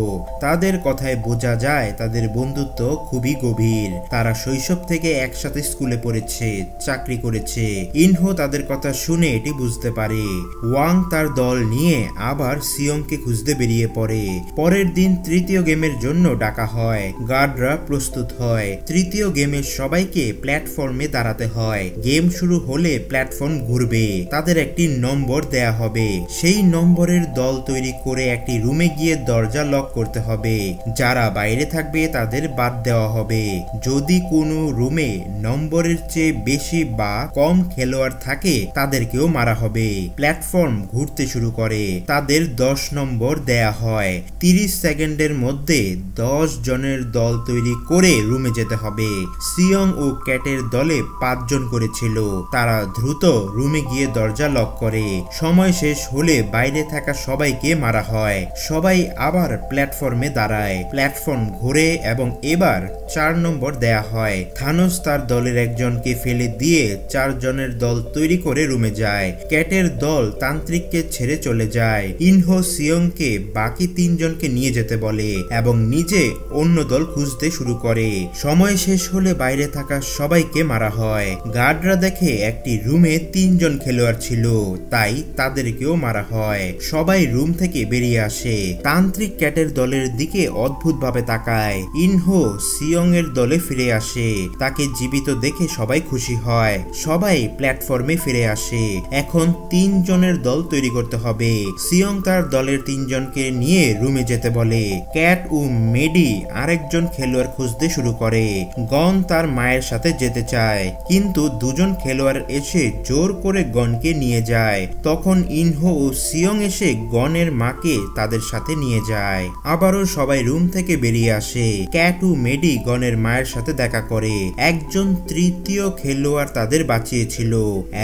তাদের কথায় বোঝা যায় তাদের বন্ধুত্ব খুবই গভীর। তারা শৈশব থেকে একসাথে স্কুলে পড়েছে, চাকরি করেছে। ইনহো তাদের কথা শুনে এটি বুঝতে পারে। ওয়াং তার দল নিয়ে আবার সিয়ংকে খুঁজতে বেরিয়ে পড়ে। পরের দিন তৃতীয় গেমের জন্য ডাকা হয়। গার্ডরা প্রস্তুত হয়। তৃতীয় গেমে সবাইকে প্ল্যাটফর্মে দাঁড়াতে হয়। গেম শুরু হলে প্ল্যাটফর্ম ঘুরবে, তাদের একটি নম্বর দেয়া হবে। সেই নম্বরের দল তৈরি করে একটি রুমে গিয়ে দরজা লক করতে হবে। যারা বাইরে থাকবে তাদের বাদ দেওয়া হবে। যদি কোনো রুমে নম্বরের চেয়ে বেশি বা কম খেলোয়াড় থাকে তাদেরকেও মারা হবে। প্ল্যাটফর্ম ঘুরতে শুরু করে, তাদের 10 নম্বর দেয়া হয়। 30 সেকেন্ডের মধ্যে 10 জনের দল তৈরি করে রুমে যেতে হবে। সিয়ং ও ক্যাটের দলে 5 জন করেছিল। তারা দ্রুত রুমে গিয়ে দরজা লক করে। সময় শেষ হলে বাইরে থাকা সবাইকে মারা হয়। সবাই আবার প্ল্যাটফর্মে দাঁড়ায়। প্ল্যাটফর্ম ঘুরে এবং এবার 4 নম্বর দেয়া হয়। থানোস তার দলের একজনকে ফেলে দিয়ে 4 জনের দল তৈরি করে রুমে যায়। ক্যাটের দল তান্ত্রিককে ছেড়ে চলে যায়। ইনহো সিয়ংকে বাকি 3 জনকে নিয়ে যেতে বলে এবং নিজে অন্য দল খুঁজতে শুরু করে। সময় শেষ হলে বাইরে থাকা সবাইকে মারা হয়। গার্ডরা দেখে একটি রুমে 3 জন খেলোয়াড় ছিল, তাই তাদেরকেও মারা হয়। সবাই রুম থেকে বেরিয়ে আসে। তান্ত্রিক ক্যাটের দলের দিকে অদ্ভুতভাবে তাকায়। ইনহো সিয়ং এর দলে ফিরে আসে। তাকে জীবিত দেখে সবাই খুশি হয়। সবাই প্ল্যাটফর্মে ফিরে আসে। এখন 3 জনের দল তৈরি করতে হবে। সিয়ং তার দলের 3 জনকে নিয়ে রুমে যেতে বলে। ক্যাট ও মেডি আরেকজন খেলোয়াড় খুঁজতে শুরু করে। গন তার মায়ের সাথে যেতে চায়, কিন্তু 2 জন খেলোয়াড় এসে জোর করে গনকে নিয়ে যায়। তখন ইনহো ও সিয়ং এসে গনের মাকে তাদের সাথে নিয়ে যায়। আবারও সবাই রুম থেকে বেরিয়ে আসে। ক্যাট ও মেডি গনের মায়ের সাথে দেখা করে। একজন তৃতীয় খেলোয়াড় তাদের বাঁচিয়েছিল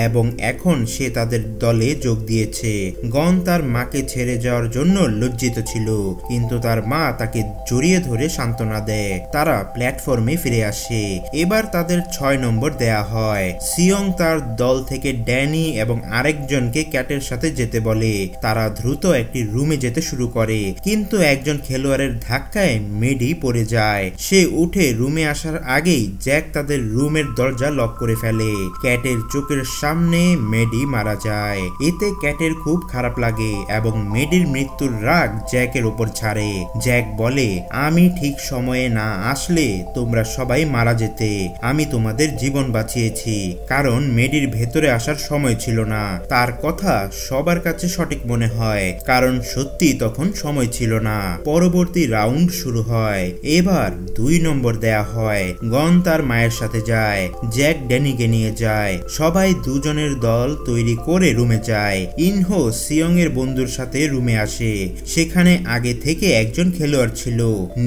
এবং এখন সে তাদের দলে যোগ দিয়েছে। গন তার মাকে ছেড়ে যাওয়ার জন্য লজ্জিত ছিল, কিন্তু তার মা তাকে জড়িয়ে ধরে সান্ত্বনা দেয়। তারা প্ল্যাটফর্মে ফিরে আসে। এবার তাদের 6 নম্বর দেয়া হয়। সিয়ং তার দল থেকে ড্যানি এবং আরেকজনকে ক্যাটের সাথে যেতে বলে। তারা দ্রুত একটি রুমে যেতে শুরু করে, কিন্তু একজন খেলোয়াড়ের ধাক্কায় মেডি পড়ে যায়। সে উঠে রুমে আসার আগেই জ্যাক তাদের রুমের দরজা লক করে ফেলে। ক্যাটের চোখের সামনে মেডি মারা যায়। এতে ক্যাটের খুব খারাপ লাগে এবং মেডির মৃত্যুর রাগ জ্যাকের উপর ছাড়ে। জ্যাক বলে, আমি ঠিক সময়ে না আসলে তোমরা সবাই মারা যেতে। আমি তোমাদের জীবন বাঁচিয়েছি কারণ মেডির ভেতরে আসার সময় ছিল না। তার কথা সবার কাছে সঠিক মনে হয় কারণ সত্যি তখন সময় ছিল না। পরবর্তী রাউন্ড শুরু হয়। এবার 2 নম্বর দেয়া হয়। গন তার মায়ের সাথে যায়। জ্যাক ড্যানিকে নিয়ে যায়। সবাই 2 জনের দল তৈরি করে রুমে যায়। ইনহো সিয়ং এর বন্ধুর সাথে রুমে আসে। সেখানে আগে থেকে একজন খেলোয়াড় ছিল।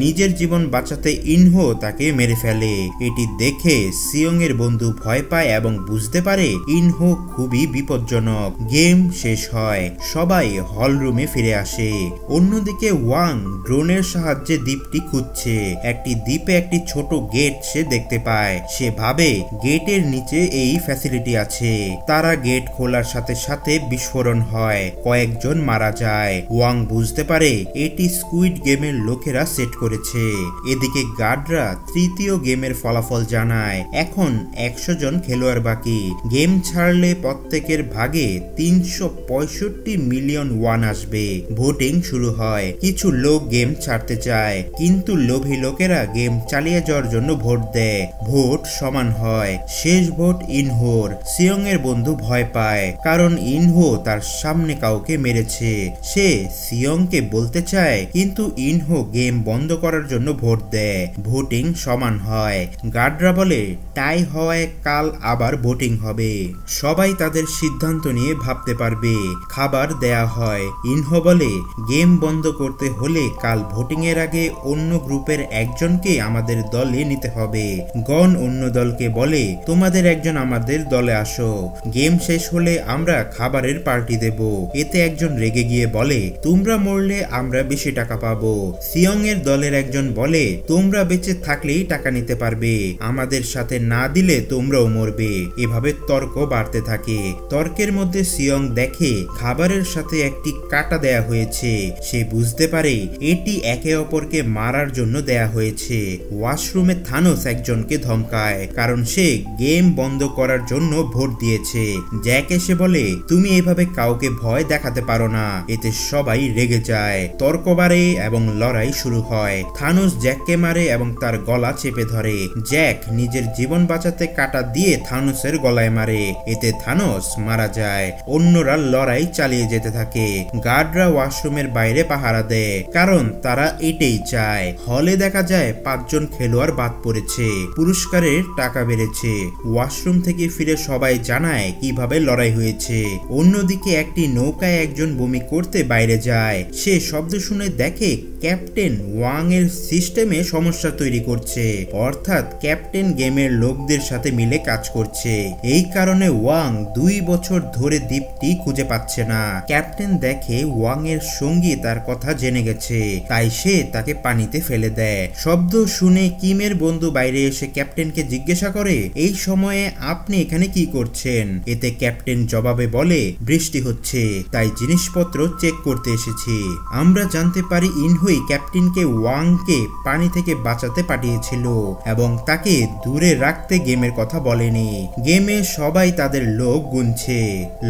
নিজের জীবন বাঁচাতে ইনহো তাকে মেরে ফেলে। এটি দেখে সিয়ং এর বন্ধু ভয় পায় এবং বুঝতে পারে ইনহো খুবই বিপজ্জনক। গেম শেষ হয়। সবাই হল রুমে ফিরে আসে। অন্যদিকে ওয়াং ড্রোনের সাহায্যে দ্বীপটি খুঁজছে। একটি দ্বীপে একটি ছোট গেট সে দেখতে পায়। সে ভাবে গেটের নিচে এই ফ্যাসিলিটি আছে। তারা গেট খোলার সাথে সাথে বিস্ফোরণ হয়। কয়েকজন মারা যায়। ওয়াং বুঝতে পারে এটি স্কুইড গেমের লোকেরা সেট করেছে। এদিকে গার্ডরা তৃতীয় গেমের ফলাফল জানায়। এখন 100 জন খেলোয়াড় বাকি। গেম ছাড়লে প্রত্যেকের ভাগে 365 মিলিয়ন ওয়ান আসবে। ভোটিং শুরু হয়। কিছু লোক গেম ছাড়তে চায়, কিন্তু লোভী লোকেরা গেম চালিয়ে যাওয়ার জন্য ভোট দেয়। ভোট সমান হয়। শেষ ভোট ইনহোর। সিয়ং এর বন্ধু ভয় পায় কারণ ইনহো তার সামনে কাউকে মেরেছে। সে সিয়ংকে বলতে চায়, কিন্তু ইনহো গেম বন্ধ করার জন্য ভোট দেয়। ভোটিং সমান হয়। গার্ডরা বলে টাই হওয়ায় কাল আবার ভোটিং হবে। সবাই তাদের সিদ্ধান্ত নিয়ে ভাবতে পারবে। খাবার দেয়া হয়। ইনহো বলে গেম বন্ধ করতে হলে কাল ভোটিং এর আগে অন্য গ্রুপের একজনকে আমাদের দলে নিতে হবে। গন অন্য দলকে বলে তোমাদের একজন আমাদের দলে আসো। গেম শেষ হলে আমরা খাবারের পার্টি দেব। এতে একজন রেগে গিয়ে বলে তোমরা মরলে আমরা বেশি টাকা পাবো। সিয়ং এর দলের একজন বলে তোমরা বেঁচে থাকলেই টাকা নিতে পারবে, আমাদের সাথে না দিলে তোমরাও মরবে। এভাবে তর্ক বাড়তে থাকে। তর্কের মধ্যে সিয়ং দেখে খাবারের সাথে একটি কাঁটা দেয়া হয়েছে। সে বুঝতে পারে এটি একে অপরকে মারার জন্য দেয়া হয়েছে। ওয়াশরুমে থানোস একজনকে ধমকায় কারণ সে গেম বন্ধ করার জন্য ভোট দিয়েছে। জ্যাক এসে বলে তুমি এভাবে কাউকে ভয় দেখাতে পারো না। এতে সবাই রেগে যায়। তর্ক বাড়ে এবং লড়াই শুরু হয়। থানোস জ্যাককে মারে এবং তার গলা চেপে ধরে। জ্যাক নিজের জীবন বাঁচাতে কাঁটা দিয়ে থানোসের গলায় মারে, এতে থানোস মারা যায়। অন্যরা লড়াই চালিয়ে যেতে থাকে। গার্ডরা ওয়াশরুমের বাইরে পাহারা দেয়, কারণ তারা এটাই চায়। হলে দেখা যায় 5 জন খেলোয়াড় বাদ পড়েছে, পুরস্কারের টাকা বেড়েছে। ওয়াশরুম থেকে ফিরে সবাই জানায় কিভাবে লড়াই হয়েছে। অন্যদিকে একটি নৌকায় একজন বমি করতে বাইরে যায়। সে শব্দ শুনে দেখে ক্যাপ্টেন ওয়াং এর সিস্টেমে সমস্যা তৈরি করছে, অর্থাৎ ক্যাপ্টেন গেমের লোকদের সাথে মিলে কাজ করছে। এই কারণে ওয়াং 2 বছর ধরে দ্বীপটি খুঁজে পাচ্ছে না। ক্যাপ্টেন দেখে ওয়াং এর সঙ্গী তার কথা জেনে গেছে, তাই সে তাকে পানিতে ফেলে দেয়। শব্দ শুনে কিমের বন্ধু বাইরে এসে ক্যাপ্টেনকে জিজ্ঞাসা করে, এই সময়ে আপনি এখানে কি করছেন? এতে ক্যাপ্টেন জবাবে বলে, বৃষ্টি হচ্ছে, তাই জিনিসপত্র চেক করতে এসেছি। আমরা জানতে পারি ইনহুই ক্যাপ্টেনকে ওয়াংকে পানি থেকে বাঁচাতে পাঠিয়েছিল এবং তাকে দূরে রাখতে গেমের কথা বলেনি। গেমে সবাই তাদের লোক গুনছে।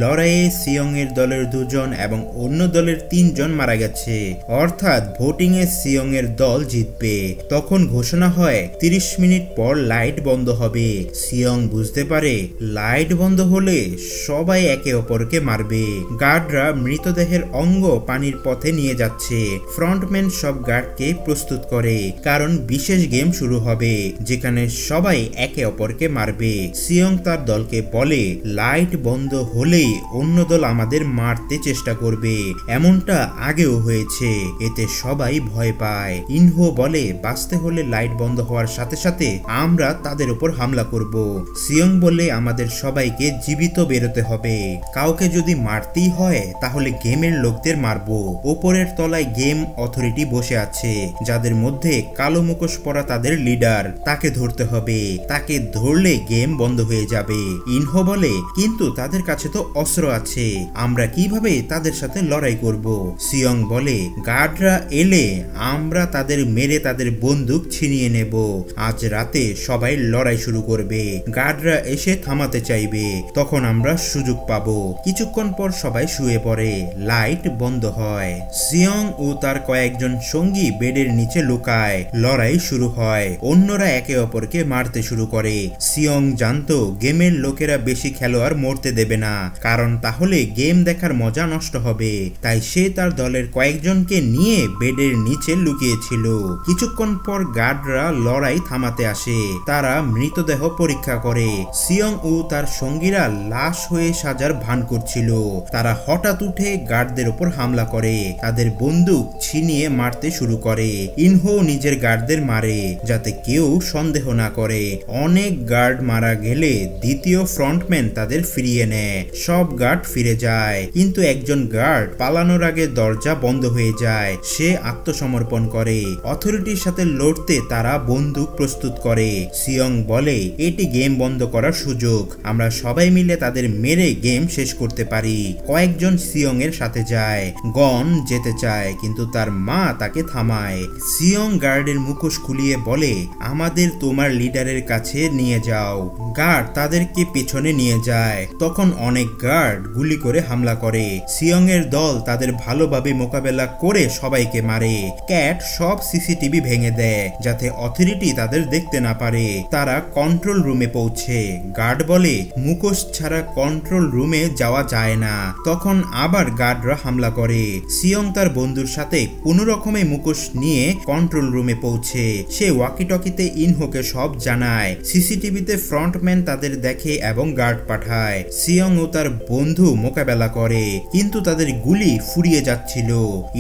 লড়াইয়ে সিয়ং এর দলের 2 জন এবং অন্য দলের 3 জন মারা গেছে, অর্থাৎ ভোটিং এ সিয়ং এর দল জিতবে। তখন ঘোষণা হয় 30 মিনিট পর লাইট বন্ধ হবে। সিয়ং বুঝতে পারে লাইট বন্ধ হলে সবাই একে অপরকে মারবে। গার্ডরা মৃতদেহের অঙ্গ পানির পথে নিয়ে যাচ্ছে। ফ্রন্টম্যান সব গার্ডকে প্রস্তুত করে, কারণ বিশেষ গেম শুরু হবে যেখানে সবাই একে অপরকে মারবে। সিয়ং তার দলকে বলে, লাইট বন্ধ হলেই অন্য দল আমাদের মারতে চেষ্টা করবে, এমনটা আগেও হয়েছে। এতে সবাই ভয় পায়। ইনহো বলে, বাঁচতে হলে লাইট বন্ধ হওয়ার সাথে সাথে আমরা তাদের উপর হামলা করব। সিয়ং বলে, আমাদের সবাইকে জীবিত বেরোতে হবে, কাউকে যদি মারতেই হয় তাহলে গেমের লোকদের মারবো। ওপরের তলায় গেম অথরিটি বসে আছে, যাদের মধ্যে কালো মুখোশ পরা তাদের লিডার। তাকে ধরতে হবে, তাকে ধরলে গেম বন্ধ হয়ে যাবে। ইনহো বলে, কিন্তু তাদের কাছে তো অস্ত্র আছে, আমরা কিভাবে তাদের সাথে লড়াই করব? সিয়ং বলে, গার্ডরা এলে আমরা তাদের মেরে তাদের বন্দুক ছিনিয়ে নেব। আজ রাতে সবাই লড়াই শুরু করবে। গার্ডরা এসে থামাতে চাইবে, তখন আমরা সুযোগ পাবো। কিছুক্ষণ পর সবাই শুয়ে পড়ে। লাইট বন্ধ হয়। সিয়ং ও তার কয়েকজন সঙ্গী বেডের নিচে লুকায়। লড়াই শুরু হয়। অন্যরা একে অপরকে মারতে শুরু করে। সিয়ং জানতো গেমের লোকেরা বেশি খেলোয়াড় মরতে দেবে না, কারণ তাহলে গেম দেখার মজা নষ্ট হবে। তাই সে তার দলের কয়েকজনকে নিয়ে বেডের নিচে লুকিয়েছিল। কিছুক্ষণ পর গার্ডরা লড়াই থামাতে আসে। তারা মৃতদেহ পরীক্ষা করে। সিয়ং ও তার সঙ্গীরা লাশ হয়ে সাজার ভান করছিল। তারা হঠাৎ উঠে গার্ডদের উপর হামলা করে, তাদের বন্দুক ছিনিয়ে মারতে শুরু করে। ইনহো নিজের গার্ডদের মারে যাতে কেউ সন্দেহ না করে। অনেক গার্ড মারা গেলে দ্বিতীয় ফ্রন্টম্যান তাদের ফিরিয়ে নেয়। সব গার্ড ফিরে যায়, কিন্তু একজন গার্ড পালানোর আগে দরজা বন্ধ হয়ে যায়। সে আত্মসমর্পণ করে। অথরিটির সাথে লড়তে তারা বন্দুক প্রস্তুত করে। সিয়ং বলে, এটি গেম বন্ধ করার সুযোগ, আমরা সবাই মিলে তাদের মেরে গেম শেষ করতে পারি। কয়েকজন সিয়ং এর সাথে যায়। গন যেতে চায়, কিন্তু তার মা তাকে থামায়। সিয়ং গার্ডের মুখোশ খুলিয়ে বলে, আমাদের তোমার লিডারের কাছে নিয়ে যাও। গার্ড তাদেরকে পেছনে নিয়ে যায়। তখন অনেক গার্ড গুলি করে হামলা করে। সিয়ং এর দল তাদের ভালোভাবে মোকাবেলা করে সবাইকে মারে। ক্যাট সব সিসিটিভি ভেঙে দেয় যাতে অথরিটি তাদের দেখতে না পারে। তারা কন্ট্রোল রুমে পৌঁছে। গার্ড বলে, মুখোশ ছাড়া কন্ট্রোল রুমে যাওয়া যায় না। তখন আবার গার্ডরা হামলা করে। সিয়ং তার বন্ধুর সাথে কোনো রকমে মুখোশ নিয়ে কন্ট্রোল রুমে পৌঁছে। সে ওয়াকি টকিতে ইনহোকে সব জানায়। সিসিটিভিতে ফ্রন্টম্যান তাদের দেখে এবং গার্ড পাঠায়। সিয়ং ও তার বন্ধু মোকাবেলা করে, কিন্তু তাদের গুলি ফুরিয়ে যাচ্ছিল।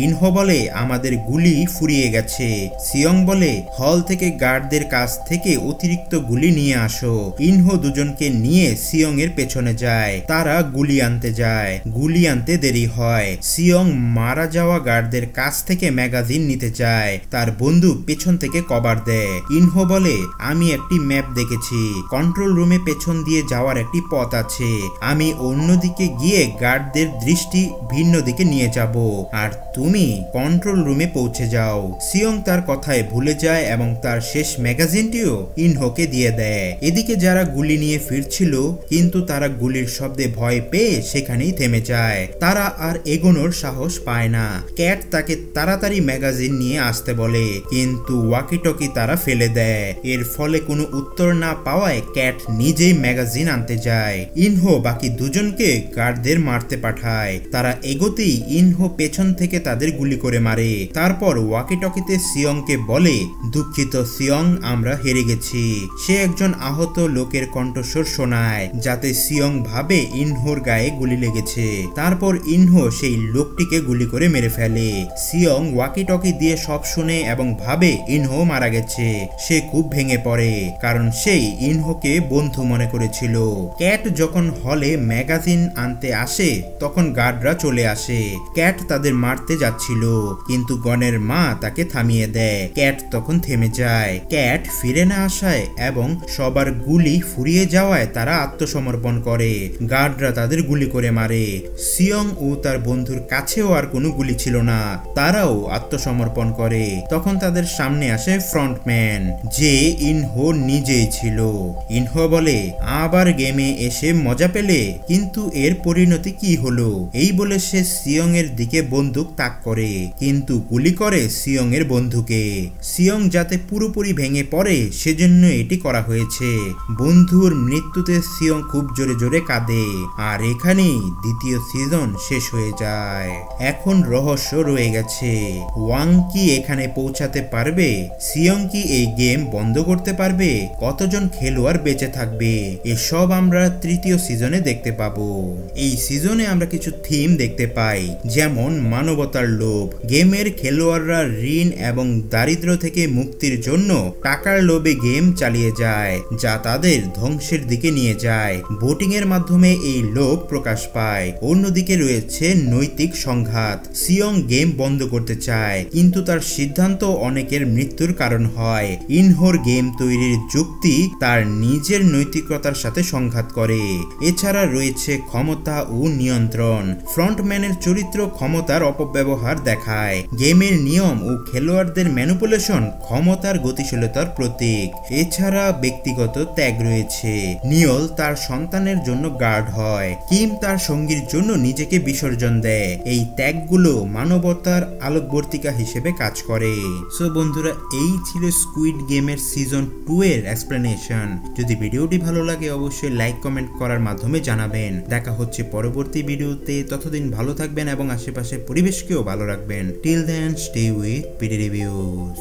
ইনহো বলে, আমাদের গুলি ফুরিয়ে গেছে। সিয়ং বলে, হল থেকে গার্ডদের কাছ থেকে অতিরিক্ত গুলি নিয়ে আসো। ইনহো দুজনকে নিয়ে সিয়ং এর পেছনে যায়। তারা গুলি আনতে যায়। গুলি আনতে দেরি হয়। সিয়ং মারা যাওয়া গার্ডদের কাছ থেকে ম্যাগাজিন নিতে চায়। তার বন্ধু পেছন থেকে কভার দেয়। ইনহো বলে, আমি একটি ম্যাপ দেখেছি, কন্ট্রোল রুমে পেছন দিয়ে যাওয়ার একটি পথ আছে। আমি অন্যদিকে গিয়ে গার্ডদের দৃষ্টি ভিন্ন দিকে নিয়ে যাব, আর তুমি কন্ট্রোল রুমে পৌঁছে যাও। সিয়ং তার কথায় ভুলে যায় এবং তার শেষ ম্যাগাজিনটিও ইনহোকে দিয়ে দেয়। এদিকে যারা গুলি নিয়ে ফিরছিল, কিন্তু তারা গুলির শব্দে ভয় পেয়ে সেখানেই থেমে যায়। তারা আর এগোনোর সাহস পায় না। ক্যাট তাকে তাড়াতাড়ি ম্যাগাজিন নিয়ে আসতে বলে, কিন্তু ওয়াকি টকি তারা ফেলে দেয়। এর ফলে কোনো উত্তর না পাওয়ায় ক্যাট নিজেই ম্যাগাজিন আনতে যায়। ইনহো বাকি দুজনকে গার্ডদের মারতে পাঠায়। তারা এগোতেই ইনহো পেছন থেকে তাদের গুলি করে মারে। তারপর ওয়াকি টকিতে সিয়ংকে বলে, দুঃখিত সিয়ং, আমরা হেরে গেছি। সে একজন আহত লোকের কণ্ঠস্বর শোনায়, যাতে সিয়ং ভাবে ইনহোর গায়ে গুলি লেগেছে। তারপর ইনহো সেই লোকটিকে গুলি করে মেরে ফেলে। সিয়ং ওয়াকি টকি দিয়ে সব শুনে এবং ভাবে ইনহো মারা গেছে। সে খুব ভেঙে পড়ে, কারণ সেই ইনহোকে বন্ধু মনে করেছিল। ক্যাট যখন হলে ম্যাগাজিন আনতে আসে তখন গার্ডরা চলে আসে। ক্যাট তাদের মারতে যাচ্ছিল, কিন্তু গনের মা তাকে থামিয়ে দেয়। ক্যাট তখন থেমে যায়। ক্যাট ফিরে না আসায় এবং সবার গুলি ফুরিয়ে যাওয়ায় তারা আত্মসমর্পণ করে। গার্ডরা তাদের গুলি করে মারে। সিয়ং ও তার বন্ধুর কাছেও আর কোনো গুলি ছিল না, তারাও আত্মসমর্পণ করে। তখন তাদের সামনে আসে ফ্রন্টম্যান, যে ইনহো নিজেই ছিল। ইনহো বলে, আবার গেমে এসে মজা পেলে, কিন্তু এর পরিণতি কি হলো? এই বলে সে সিয়ং এর দিকে বন্দুক তাক করে, কিন্তু গুলি করে সিয়ং এর বন্ধুকে। সিয়ং যাতে পুরোপুরি ভেঙে পড়ে সেজন্য এটি করা হয়েছে। বন্ধুর মৃত্যুতে সিয়ং খুব জোরে জোরে কাঁদে। আর এখানেই দ্বিতীয় সিজন শেষ হয়ে যায়। এখন রহস্য রয়ে গেছে, ওয়াং কি এখানে পৌঁছাতে পারবে? সিয়ং কি এই গেম বন্ধ করতে পারবে? কতজন খেলোয়াড় বেঁচে থাকবে? এসব আমরা তৃতীয় সিজনে দেখতে পাবো। এই সিজনে আমরা কিছু থিম দেখতে পাই, যেমন মানবতার লোভ। গেমের খেলোয়াড়রা ঋণ এবং দারিদ্র থেকে মুক্তির জন্য টাকার লোভে গেম চালিয়ে যায়, যা তাদের ধ্বংসের দিকে নিয়ে যায়। ভোটিং এর মাধ্যমে এই লোভ প্রকাশ পায়। অন্যদিকে রয়েছে নৈতিক সংঘাত। সিয়ং গেম বন্ধ করতে চায়, কিন্তু তার সিদ্ধান্ত অনেকের মৃত্যুর কারণ হয়। ইনহোর গেম তৈরির যুক্তি তার নিজের নৈতিকতার সাথে সংঘাত করে। এছাড়া রয়েছে ক্ষমতা ও নিয়ন্ত্রণ। ফ্রন্টম্যানের চরিত্র ক্ষমতার অপব্যবহার দেখায়। গেমের নিয়ম ও খেলোয়াড়দের ম্যানিপুলেশন ক্ষমতার গতিশীলতার প্রতীক। এছাড়া ব্যক্তিগত ত্যাগ রয়েছে। নিয়ল তার সন্তানের জন্য গার্ড হয়, কিম তার সঙ্গীর জন্য নিজেকে বিসর্জন দেয়। এই ত্যাগগুলো মানবতার আলোকবর্তিকা হিসেবে কাজ করে। সো বন্ধুরা, এই ছিল স্কুইড গেমের সিজন 2 এর এক্সপ্লেনেশন। যদি ভিডিওটি ভালো লাগে অবশ্যই লাইক কমেন্ট করার মাধ্যমে জানাবেন। দেখা হচ্ছে পরবর্তী ভিডিওতে। ততদিন ভালো থাকবেন এবং আশেপাশের পরিবেশকেও ভালো রাখবেন। Till then, stay with PD reviews.